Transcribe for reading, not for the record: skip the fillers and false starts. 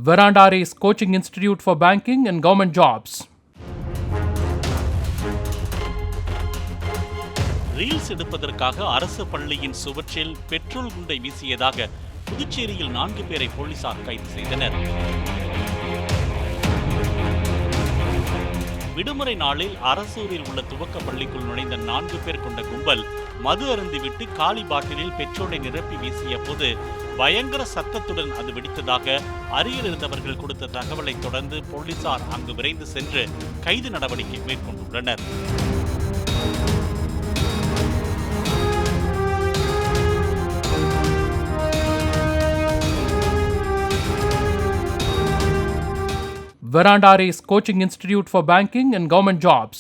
Veranda Race Coaching Institute for Banking and Government Jobs. Reels எடுப்பதற்காக அரசு பள்ளியின் சுவற்றில் பெட்ரோல் குண்டை வீசியதாக புதுச்சேரியில் 4 பேரை போலீசார் கைது செய்தனர். விடுமுறை நாளில் அரசூரில் உள்ள துவக்க பள்ளிக்குள் நுழைந்த 4 பேர் கொண்ட கும்பல் மது அருந்திவிட்டு காலி பாட்டிலில் பெட்ரோலை நிரப்பி வீசிய போது பயங்கர சத்தத்துடன் அது வெடித்ததாக அருகில் இருந்தவர்கள் கொடுத்த தகவலை தொடர்ந்து போலீசார் அங்கு விரைந்து சென்று கைது நடவடிக்கை மேற்கொண்டுள்ளனர். Veranda Race Coaching Institute for Banking and Government Jobs.